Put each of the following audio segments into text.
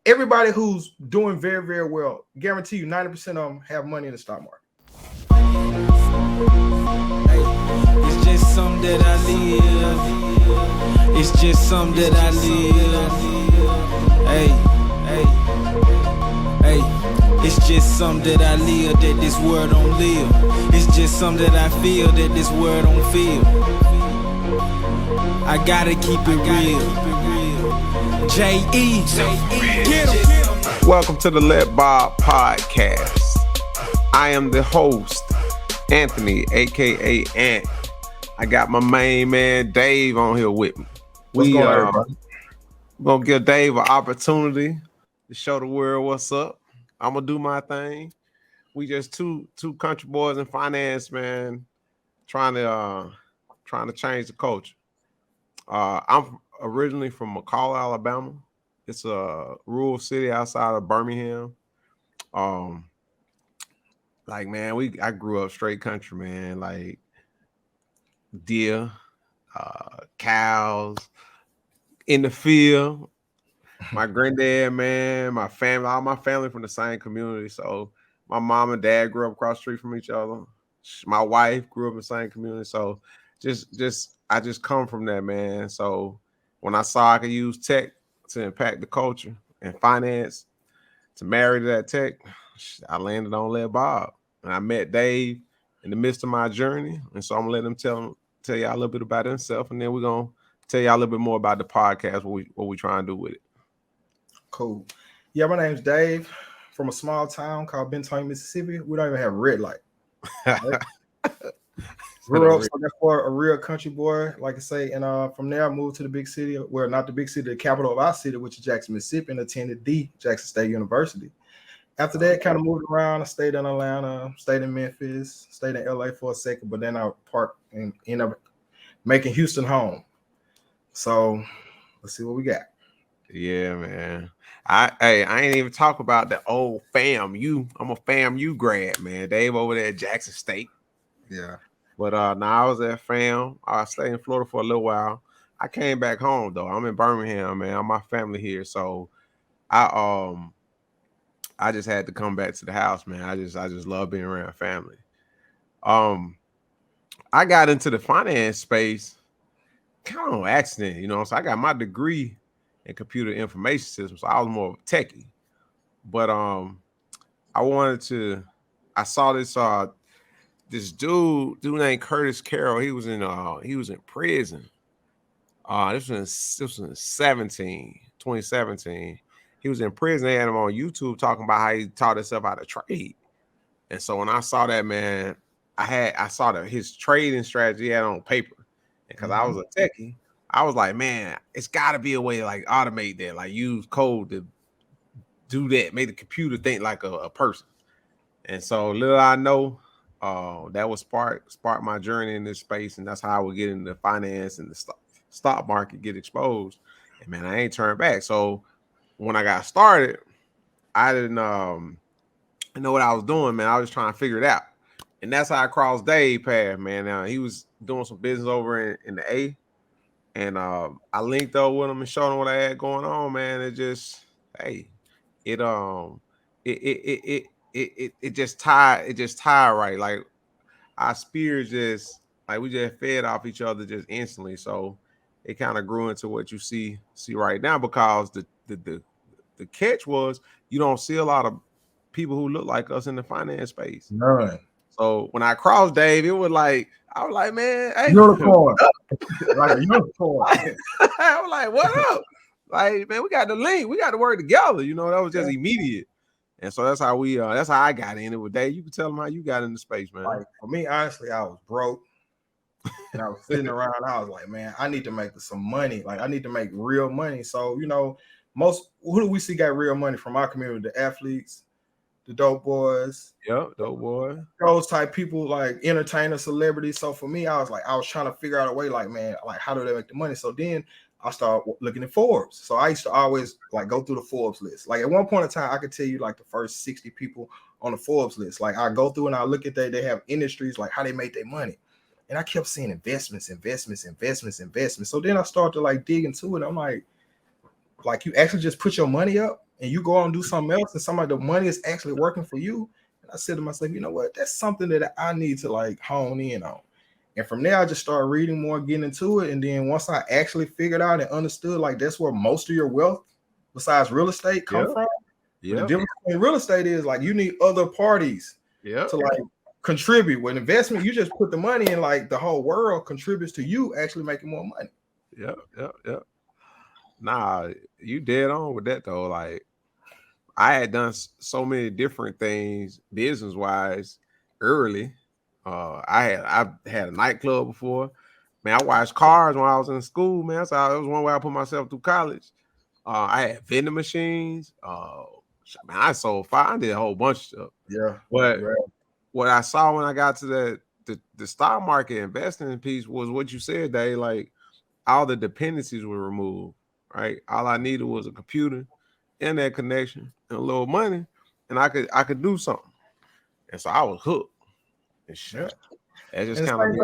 everybody who's doing very, very well, guarantee you 90% of them have money in the stock market. It's just something that I live. It's just something that I live. It's just something that I live that this world don't live. It's just something that I feel that this world don't feel. I gotta keep it real. J.E. Get 'em. Welcome to the Let Bob podcast. I am the host, Anthony, aka Ant. I got my main man Dave on here with me. What's going on, everybody? We're gonna give Dave an opportunity to show the world what's up. I'm gonna do my thing. We just two country boys in finance, man, trying to change the culture. I'm originally from McCall, Alabama. It's a rural city outside of Birmingham. I grew up straight country, man. Like deer, cows in the field. My granddad, man, my family, all my family from the same community. So my mom and dad grew up across the street from each other. My wife grew up in the same community. So I just come from that, man. So when I saw I could use tech to impact the culture and finance to marry to that tech, I landed on Let Bob. And I met Dave in the midst of my journey. And so I'm gonna let him tell y'all a little bit about himself, and then we're gonna tell y'all a little bit more about the podcast, what we trying to do with it. Cool. Yeah, my name's Dave from a small town called Benton, Mississippi. We don't even have a red light. Right? Grew up so therefore a real country boy, like I say, and from there I moved to the big city, well, not the big city, the capital of our city, which is Jackson, Mississippi, and attended the Jackson State University. After that, kind of moved around. I stayed in Atlanta, stayed in Memphis, stayed in LA for a second, but then I parked and ended up making Houston home. So let's see what we got. Yeah, man. I ain't even talk about the old FAMU. I'm a FAMU grad, man. Dave over there at Jackson State. Yeah. But now I was at FAM. I stayed in Florida for a little while. I came back home though. I'm in Birmingham, man. My family here, so I just had to come back to the house, man. I just love being around family. I got into the finance space kind of on accident, you know. So I got my degree in computer information systems. So I was more of a techie. But I saw this dude named Curtis Carroll. He was in prison. This was in 2017. He was in prison. They had him on YouTube talking about how he taught himself how to trade. And so when I saw that, man, I saw that his trading strategy he had on paper. Because I was a techie, I was like, man, it's got to be a way to like automate that, like use code to do that, make the computer think like a person. And so little I know, that was spark my journey in this space, and that's how I would get into finance and the stock market, get exposed. And man, I ain't turned back. So when I got started, I didn't know what I was doing, man. I was trying to figure it out. And that's how I crossed Dave's path, man. He was doing some business over in the A. And I linked up with him and showed him what I had going on, man. It just, it just tied right. Like our spirits just, like we just fed off each other just instantly. So it kind of grew into what you see right now, because the catch was you don't see a lot of people who look like us in the finance space. None. So when I crossed Dave, I was like, man, hey, unicorn. Like a unicorn. I was like, what up? Like, man, we got the link. We got to work together. You know, that was just immediate. And so that's how I got in it with Dave. You can tell them how you got into space, man. Like, for me, honestly, I was broke. And I was sitting around. I was like, man, I need to make some money. Like, I need to make real money. So, you know, who do we see got real money from our community? The athletes, the dope boys. Yep, dope boy. Those type people, like entertainers, celebrities. So for me, I was trying to figure out a way, like, man, like how do they make the money? So then I started looking at Forbes. So I used to always like go through the Forbes list. Like at one point in time, I could tell you like the first 60 people on the Forbes list. Like I go through and I look at they have industries, like how they make their money. And I kept seeing investments. So then I started to like dig into it. I'm like you actually just put your money up and you go out and do something else, and somebody the money is actually working for you. And I said to myself, you know what? That's something that I need to like hone in on. And from there, I just started reading more, getting into it. And then once I actually figured out and understood, like that's where most of your wealth, besides real estate, come from. But the difference in real estate is like you need other parties to like contribute. With investment, you just put the money in, like the whole world contributes to you actually making more money. Yep. Nah, you dead on with that though. Like I had done so many different things business wise early. I had a nightclub before. Man, I watched cars when I was in school. Man, that's how it was one way I put myself through college. I had vending machines. Man, I sold fire. I did a whole bunch of stuff. Yeah. But what I saw when I got to the stock market investing piece was what you said, Dave. Like all the dependencies were removed. Right. All I needed was a computer, internet connection, and a little money, and I could do something. And so I was hooked. And shit. That's just kind of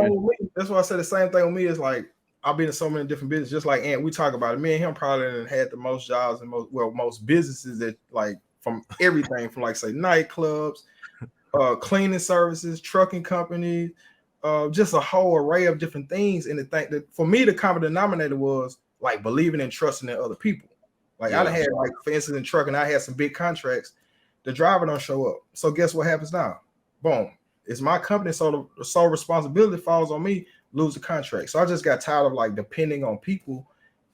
that's why I said the same thing with me is like I've been in so many different businesses, just like Ant. We talk about it. Me and him probably had the most jobs and most businesses that like from everything from like say nightclubs, cleaning services, trucking companies, just a whole array of different things. And the thing that for me the common denominator was like believing and trusting in other people. Like I had like for instance in trucking, I had some big contracts. The driver don't show up. So guess what happens now? Boom. It's my company, so the sole responsibility falls on me, lose the contract. So I just got tired of like depending on people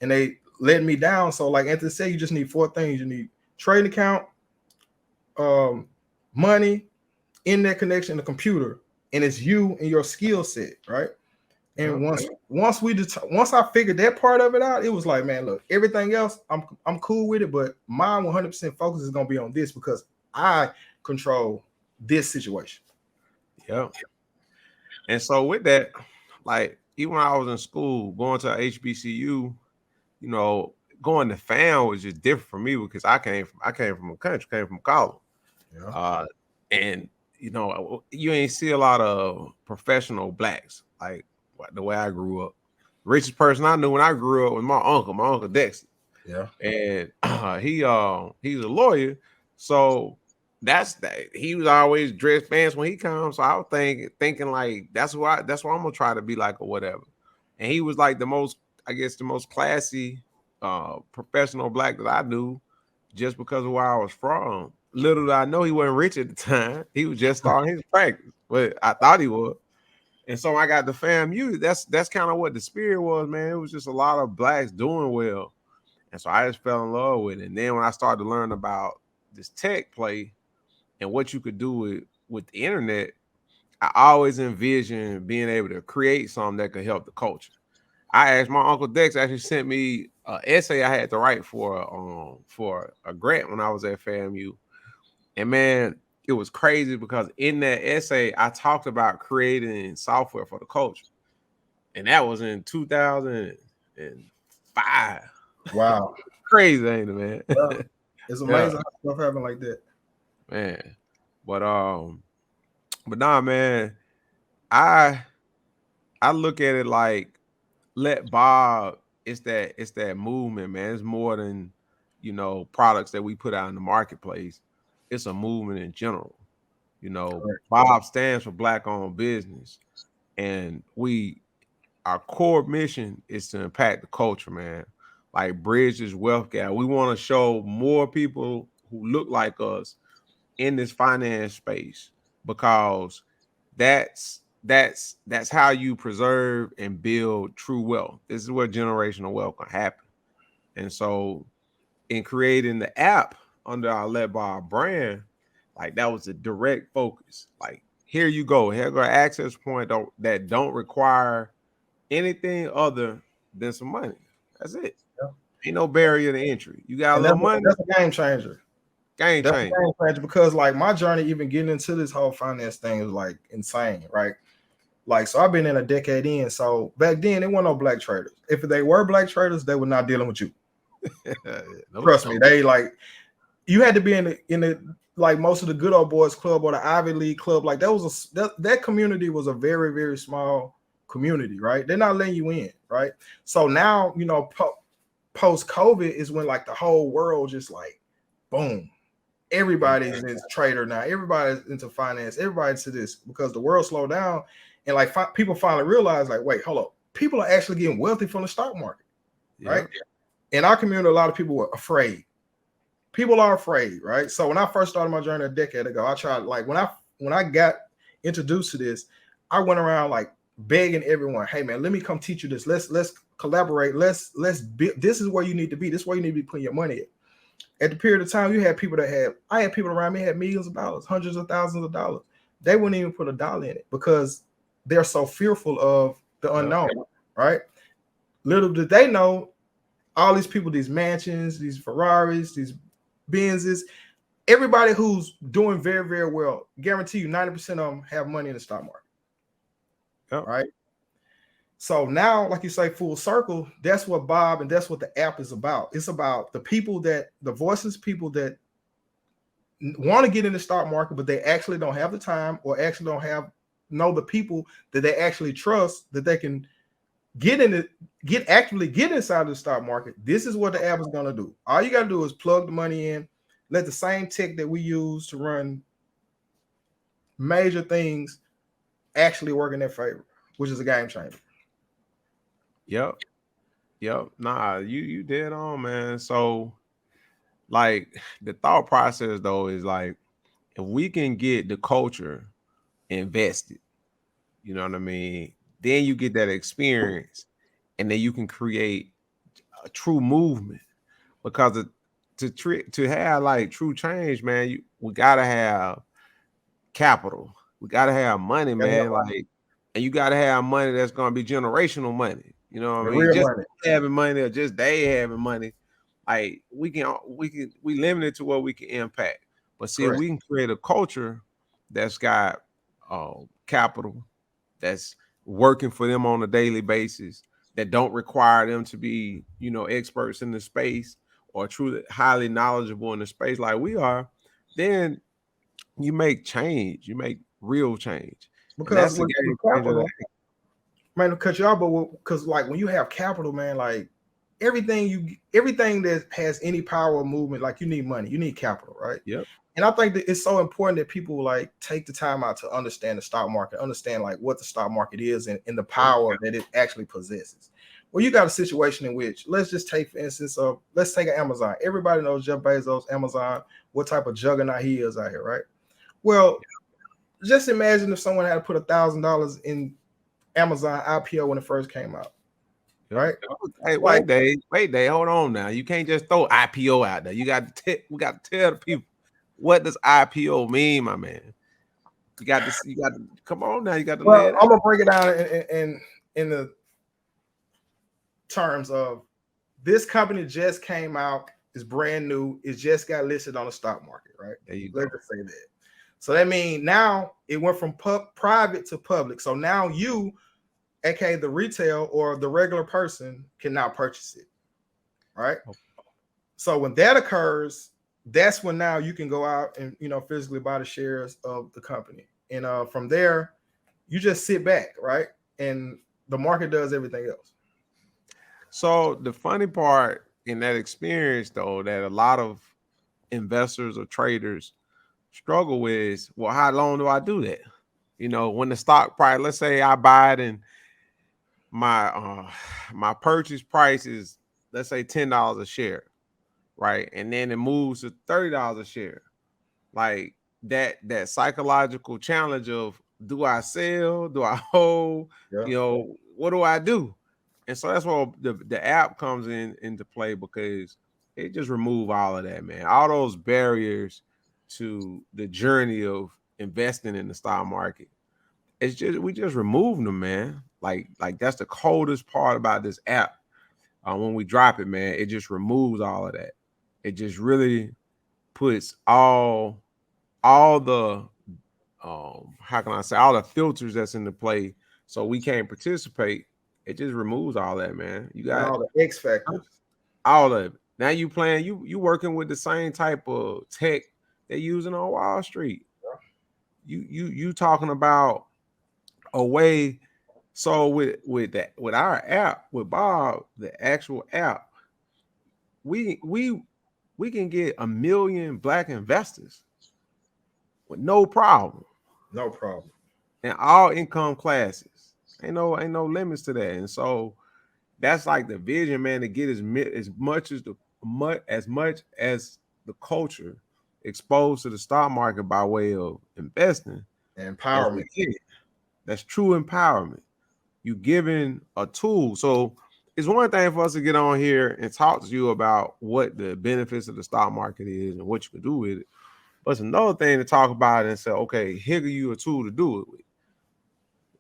and they let me down. So like Anthony said, you just need 4 things. You need trading account, money, internet connection, the computer, and it's you and your skill set, right? And once I figured that part of it out, it was like, man, look, everything else, I'm cool with it, but my 100% focus is gonna be on this because I control this situation. Yeah. And so with that, like even when I was in school, going to HBCU, you know, going to FAM was just different for me because I came from a country, came from college. Yeah. And you know, you ain't see a lot of professional blacks like the way I grew up. The richest person I knew when I grew up was my uncle Dexter. Yeah. And he's a lawyer, so that's that. He was always dressed fancy when he comes. So I was thinking like that's why I'm gonna try to be like or whatever. And he was like the most classy professional black that I knew, just because of where I was from. Little did I know he wasn't rich at the time. He was just starting his practice, but I thought he was. And so I got the FAMU. That's kind of what the spirit was, man. It was just a lot of blacks doing well. And so I just fell in love with it. And then when I started to learn about this tech play and what you could do with the internet, I always envisioned being able to create something that could help the culture. I asked my Uncle Dex actually sent me an essay I had to write for a grant when I was at FAMU. And man, it was crazy because in that essay, I talked about creating software for the culture. And that was in 2005. Wow. Crazy, ain't it, man? Yeah. It's amazing how stuff happen like that. Man. But nah, man, I look at it like let Bob, it's that movement, man. It's more than, you know, products that we put out in the marketplace. It's a movement in general. You know, Bob stands for Black-owned business. And our core mission is to impact the culture, man. Like bridge this wealth gap. We want to show more people who look like us in this finance space, because that's how you preserve and build true wealth. This is where generational wealth can happen. And so in creating the app under our Let Bob brand, like that was a direct focus. Like, here you go. Here go an access point that don't require anything other than some money. That's it. Yeah. Ain't no barrier to entry. You got a little money. That's a game changer. Game changer, because like my journey, even getting into this whole finance thing is like insane, right? Like, so I've been in a decade in. So back then, there weren't no black traders. If they were black traders, they were not dealing with you. Trust me, they like you had to be in the like most of the good old boys club or the Ivy League club. Like that community was a very, very small community, right? They're not letting you in, right? So now, you know, post COVID is when like the whole world just like boom. Everybody's a trader now. Everybody's into finance. Everybody's to this because the world slowed down, and like people finally realize, like, wait, hold up, people are actually getting wealthy from the stock market, right? In our community, a lot of people were afraid. People are afraid, right? So when I first started my journey a decade ago, I tried, like, when I got introduced to this, I went around like begging everyone, hey man, let me come teach you this. Let's collaborate. Let's build. This is where you need to be. This is where you need to be putting your money at the period of time. You had people I had people around me had millions of dollars, hundreds of thousands of dollars. They wouldn't even put a dollar in it because they're so fearful of the unknown, right? Little did they know, all these people, these mansions, these Ferraris, these Benzes, everybody who's doing very, very well, guarantee you 90% of them have money in the stock market, right? So now, like you say, full circle, that's what Bob and that's what the app is about. It's about the people the voiceless people that want to get in the stock market, but they actually don't have the time or actually don't know the people that they actually trust that they can get inside of the stock market. This is what the app is going to do. All you got to do is plug the money in, let the same tech that we use to run major things actually work in their favor, which is a game changer. Yep. Nah, you dead on, man. So, like, the thought process though is like, if we can get the culture invested, you know what I mean, then you get that experience, and then you can create a true movement. Because to have like true change, man, we gotta have capital. We gotta have money, man. Like, and you gotta have money that's gonna be generational money. You know what I mean? Just having money or just they having money, like we limited to what we can impact. But see, if we can create a culture that's got capital, that's working for them on a daily basis, that don't require them to be, experts in the space or truly highly knowledgeable in the space like we are, then you make change. You make real change. Because with capital, man, to cut you off, but because like when you have capital, man, like everything that has any power or movement, like you need money, you need capital, right? Yep. And I think that it's so important that people like take the time out to understand the stock market, understand like what the stock market is and the power that it actually possesses. Well, you got a situation in which, let's just take, for instance, let's take an Amazon. Everybody knows Jeff Bezos, Amazon, what type of juggernaut he is out here, right? Well, just imagine if someone had to put $1,000 in Amazon IPO when it first came out, right? Hey, wait, Dave, hold on now. You can't just throw IPO out there. We got to tell the people, what does IPO mean, my man? You got to come on now. You got to lay it out. I'm gonna break it down in the terms of this company just came out, is brand new, it just got listed on the stock market, right? There you go. Let's just say that. So that means now it went from private to public. So now you, aka the retail or the regular person, can now purchase it, right? So when that occurs, that's when now you can go out and physically buy the shares of the company, and from there you just sit back, right? And the market does everything else. So the funny part in that experience, though, that a lot of investors or traders struggle with is, well, how long do I do that? When the stock price, let's say I buy it and my purchase price is, let's say, $10 a share, right? And then it moves to $30 a share. Like that psychological challenge of, do I sell? Do I hold? Yeah. What do I do? And so that's where the app comes into play, because it just remove all of that, man. All those barriers to the journey of investing in the stock market. We just removing them, man. Like that's the coldest part about this app. When we drop it, man, it just removes all of that. It just really puts all the how can I say, all the filters that's in the play, so we can't participate. It just removes all that, man. You got all the X factors, all of it. Now you working with the same type of tech they're using on Wall Street. You talking about a way. So with our app, with Bob, the actual app, we we can get 1 million black investors with no problem. No problem. In all income classes. Ain't no limits to that. And so that's like the vision, man, to get as much as the culture exposed to the stock market by way of investing. Empowerment. That's true empowerment. You giving a tool. So it's one thing for us to get on here and talk to you about what the benefits of the stock market is and what you can do with it. But it's another thing to talk about it and say, okay, here you a tool to do it with.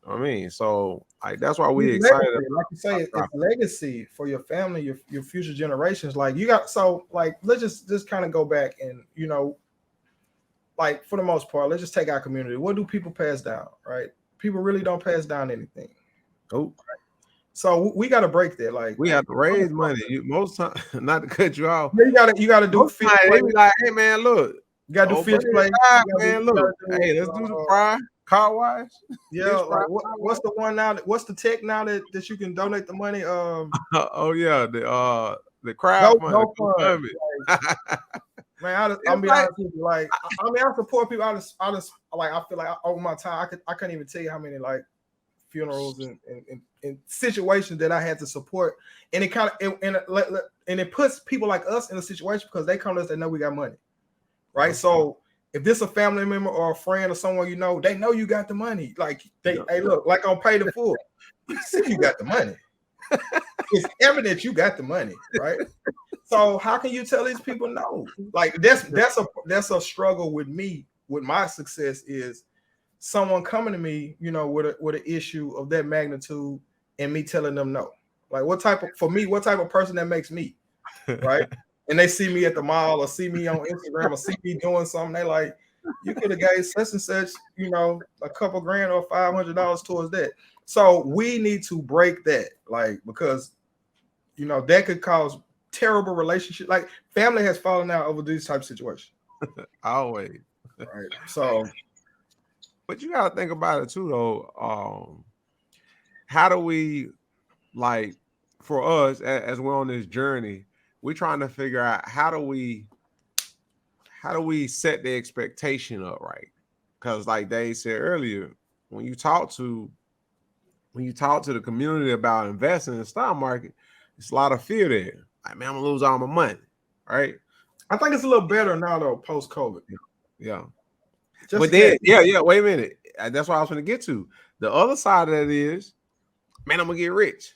I mean, so like that's why we excited. Like you say, it's legacy for your family, your future generations. Like you got, so like let's just kind of go back and like for the most part, let's just take our community. What do people pass down, right? People really don't pass down anything. Oh, right? So we got to break that. Like we have to raise money. Most time, not to cut you off. You got to do. They be like, hey man, look, you got to do fish play. Man, look, hey, let's do the fry. Car wash. Yeah, like what's the one now? What's the tech now that you can donate the money? Oh yeah, the crowd fund. Man, I'm be honest with you. Like, I mean, I support people. I just like I feel like over my time, I couldn't even tell you how many like funerals and situations that I had to support, and it kind of and it puts people like us in a situation because they come to us, they know we got money, right? Okay. So if this a family member or a friend or someone they know you got the money. Like hey, look, like on Pay the Full, you see you got the money. It's evident you got the money, right? So how can you tell these people no? Like that's a struggle with me. With my success is someone coming to me, with an issue of that magnitude, and me telling them no. Like what type of person that makes me, right? And they see me at the mall or see me on Instagram or see me doing something, they like, you could have gave such and such, a couple grand or $500 towards that. So we need to break that, like, because that could cause terrible relationship. Like family has fallen out over these type of situations. Always. Right. So, but you gotta think about it too, though. How do we, like, for us as we're on this journey, we're trying to figure out how do we set the expectation up right? Because like Dave said earlier, when you talk to the community about investing in the stock market, it's a lot of fear there. Like, man, I'm gonna lose all my money, right? I think it's a little better now though, post-COVID. Yeah. But then, yeah. Wait a minute. That's what I was going to get to. The other side of that is, man, I'm gonna get rich.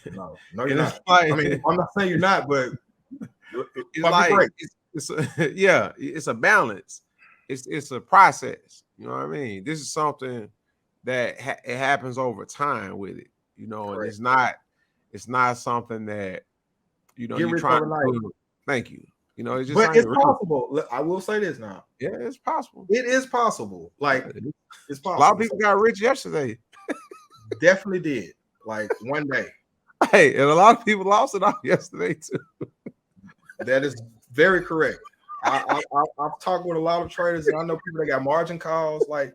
No, you're not. Like, I mean, I'm not saying you're not, but it's like it's a balance. It's a process. You know what I mean? This is something that it happens over time with it. And it's not something that you're trying to do. Thank you. It's just, but it's possible. I will say this now. Yeah, it's possible. It is possible. Like it's possible. A lot of people got rich yesterday. Definitely did. Like one day. Hey, and a lot of people lost it all yesterday too. That is very correct. I've talked with a lot of traders, and I know people that got margin calls. Like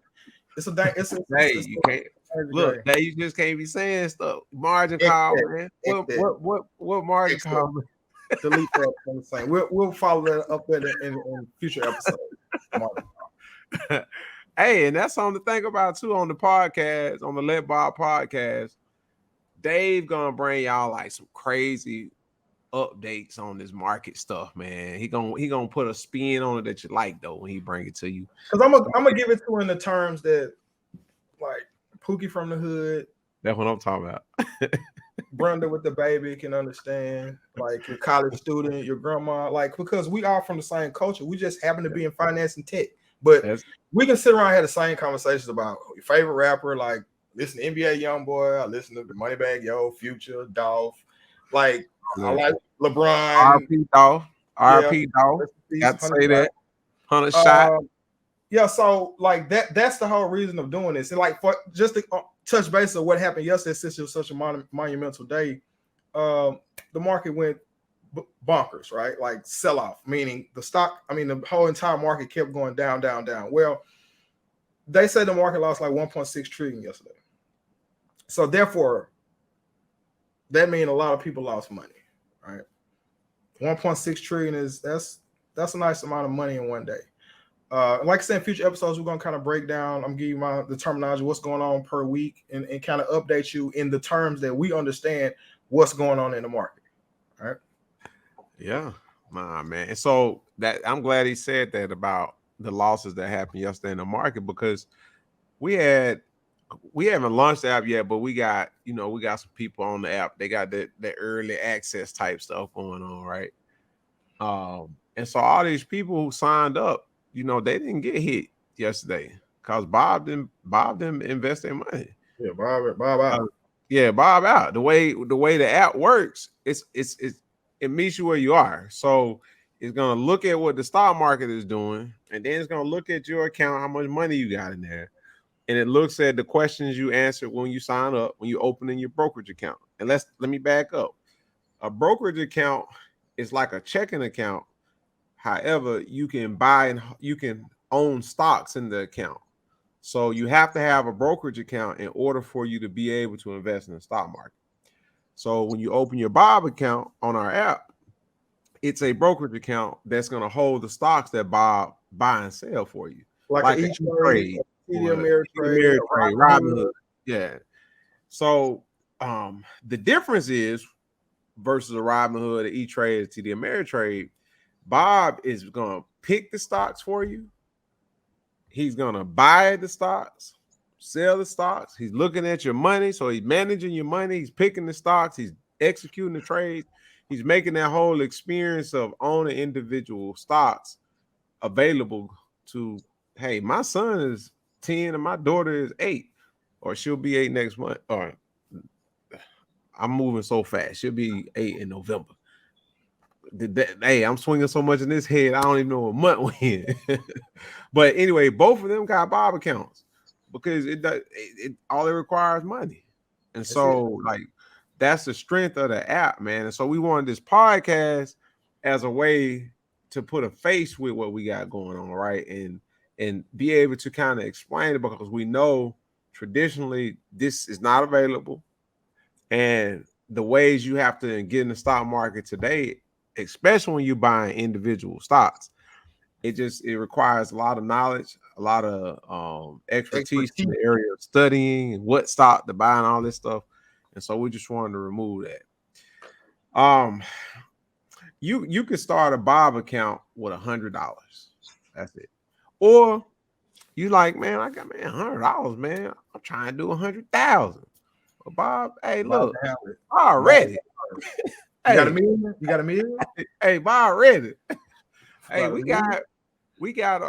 you just can't be saying stuff. Margin call, man. What margin call? Delete that from the same. We'll follow that up there in future episodes. Hey, and that's something to think about too on the podcast, on the Let Bob podcast. Dave gonna bring y'all like some crazy updates on this market stuff, man. He gonna put a spin on it that you like though when he bring it to you. Because I'm gonna give it to him in the terms that like Pookie from the hood. That's what I'm talking about. Brenda with the baby can understand, like your college student, your grandma, like because we are from the same culture. We just happen to be in finance and tech, but we can sit around and have the same conversations about your favorite rapper. Like listen to NBA YoungBoy, I listen to the Moneybagg Yo, Future, Dolph. Like I like LeBron. RP Dolph. RP Dolph. Got to say that. 100 shot. Yeah, so like that's the whole reason of doing this. And like for just to touch base on what happened yesterday, since it was such a monumental day, the market went bonkers, right? Like sell off, meaning the whole entire market kept going down, down, down. Well, they said the market lost like 1.6 trillion yesterday. So therefore, that means a lot of people lost money, right? 1.6 trillion that's that's a nice amount of money in one day. Like I said, in future episodes, we're gonna kind of break down. I'm giving you the terminology, what's going on per week, and kind of update you in the terms that we understand what's going on in the market. All right. Yeah, man. And so that I'm glad he said that about the losses that happened yesterday in the market, because we haven't launched the app yet, but we got some people on the app. They got the early access type stuff going on, right? And so all these people who signed up, they didn't get hit yesterday because Bob didn't invest their money. Yeah, Bob out. Yeah, Bob out. The way the app works, it meets you where you are. So it's gonna look at what the stock market is doing, and then it's gonna look at your account, how much money you got in there, and it looks at the questions you answered when you sign up, when you open in your brokerage account. And let me back up. A brokerage account is like a checking account. However, you can buy and you can own stocks in the account. So you have to have a brokerage account in order for you to be able to invest in the stock market. So when you open your Bob account on our app, it's a brokerage account that's going to hold the stocks that Bob buy and sell for you. Like each trade, Ameritrade, Robinhood. Yeah. So the difference is versus a Robinhood, an E-Trade, a TD Ameritrade, Bob is going to pick the stocks for you. He's going to buy the stocks, sell the stocks. He's looking at your money. So he's managing your money. He's picking the stocks. He's executing the trades. He's making that whole experience of owning individual stocks available to, hey, my son is 10 and my daughter is 8, or she'll be 8 next month. Or I'm moving so fast. She'll be 8 in November. Hey, I'm swinging so much in this head, I don't even know what month we're in. But anyway, both of them got Bob accounts because it all it requires money. And so that's the strength of the app, man. And so we wanted this podcast as a way to put a face with what we got going on, right? And be able to kind of explain it, because we know traditionally this is not available. And the ways you have to get in the stock market today, especially when you're buying individual stocks, it requires a lot of knowledge, a lot of expertise in the area of studying and what stock to buy and all this stuff. And so we just wanted to remove that. You could start a Bob account with $100. That's it. Or you like, man, I got $100, man. I'm trying to do 100,000. Well, Bob, hey, look, already. You got a million? You got a million? Hey, Bob, ready. Hey, we got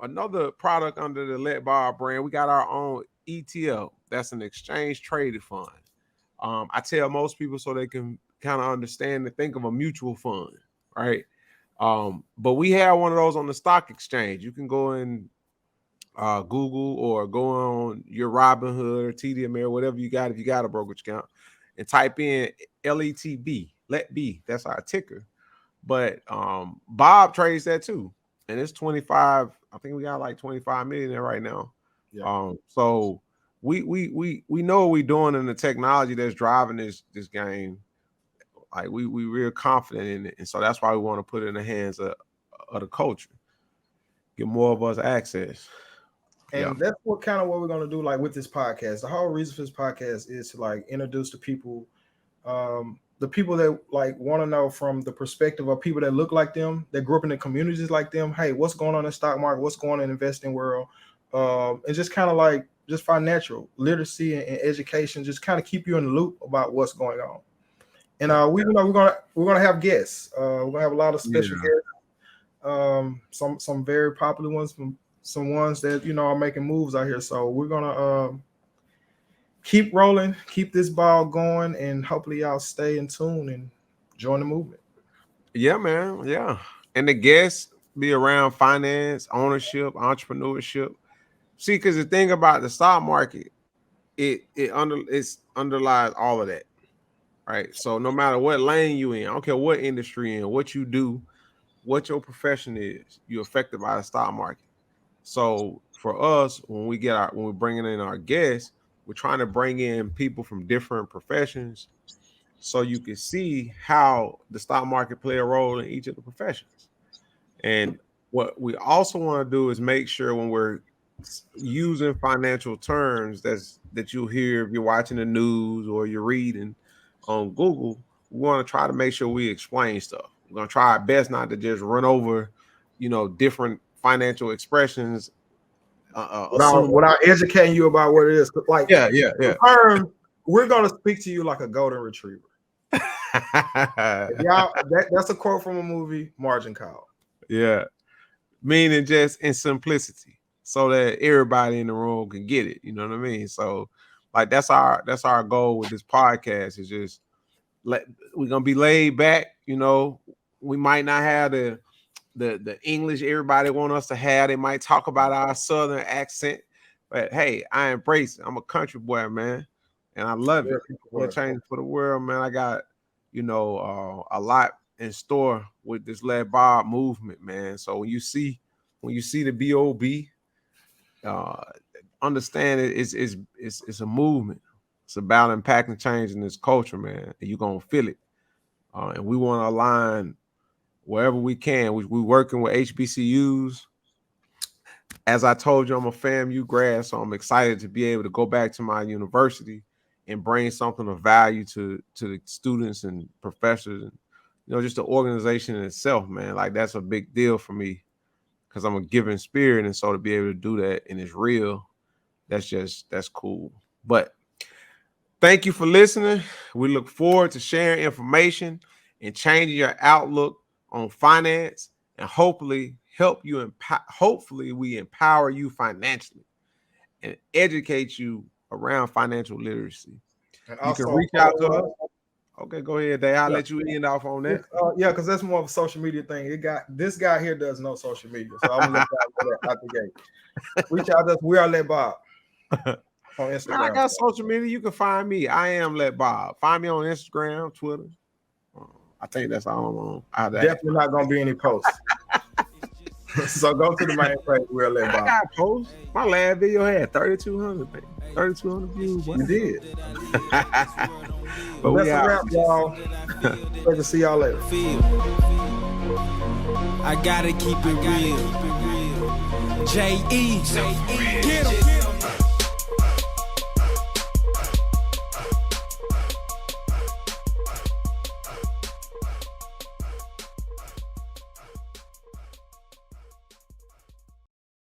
another product under the Let Bob brand. We got our own ETF. That's an exchange traded fund. I tell most people so they can kind of understand and think of a mutual fund, right? But we have one of those on the stock exchange. You can go in Google or go on your Robinhood or TD Ameritrade, whatever you got, if you got a brokerage account, and type in LETB, let B. That's our ticker. But Bob trades that too, and it's 25. I think we got like 25 million there right now. Yeah. So we know what we're doing in the technology that's driving this game. Like we real confident in it, and so that's why we want to put it in the hands of the culture, get more of us access. And that's what we're going to do, like with this podcast. The whole reason for this podcast is to like introduce the people that like want to know from the perspective of people that look like them, that grew up in the communities like them. Hey, what's going on in the stock market? What's going on in the investing world? And just kind of like just financial literacy and education, just kind of keep you in the loop about what's going on. And we're gonna have guests. We're gonna have a lot of special guests. Some very popular ones, from some ones that are making moves out here. So we're gonna keep rolling, keep this ball going, and hopefully y'all stay in tune and join the movement. Yeah, man. Yeah, and the guests be around finance, ownership, entrepreneurship. See, because the thing about the stock market, it underlies all of that. Right. So no matter what lane you in, I don't care what industry in, what you do, what your profession is, you're affected by the stock market. So for us, when we're bringing in our guests, we're trying to bring in people from different professions, so you can see how the stock market play a role in each of the professions. And what we also want to do is make sure when we're using financial terms that you'll hear if you're watching the news or you're reading on Google, we want to try to make sure we explain stuff. We're going to try our best not to just run over, different financial expressions. Without educating you about what it is. Like, yeah. We're going to speak to you like a golden retriever. That's a quote from a movie, Margin Call. Yeah. Meaning just in simplicity, so that everybody in the room can get it. You know what I mean? So like that's our goal with this podcast, is just we're gonna be laid back. We might not have the English everybody want us to have. They might talk about our Southern accent, but hey, I embrace it. I'm a country boy, man, and I love it. We're changing for the world, man. I got a lot in store with this Let Bob movement, man. So when you see the BOB, understand it's a movement. It's about impacting change in this culture, man. And you're gonna feel it. And we want to align wherever we can. We working with HBCUs. As I told you, I'm a FAMU grad, so I'm excited to be able to go back to my university and bring something of value to the students and professors, and just the organization in itself, man. Like, that's a big deal for me, because I'm a giving spirit, and so to be able to do that and it's real, that's cool. But thank you for listening. We look forward to sharing information and changing your outlook on finance, and hopefully help you. Hopefully we empower you financially and educate you around financial literacy. And you can reach out to us. Okay, go ahead, Dave. I'll let you end off on that. Because that's more of a social media thing. This guy here does no social media, so I'm gonna let y'all go out the gate. Reach out to us. We are Let Bob on Instagram. I got social media. You can find me. I am Let Bob. Find me on Instagram, Twitter. I think that's all I'm on. Definitely not gonna be any posts. So go to the main page. We're Let Bob. I got posts. My last video had 3,200 views. You did. But that's a wrap, y'all. Good to see y'all later. I gotta keep it real. J.E. Get 'em.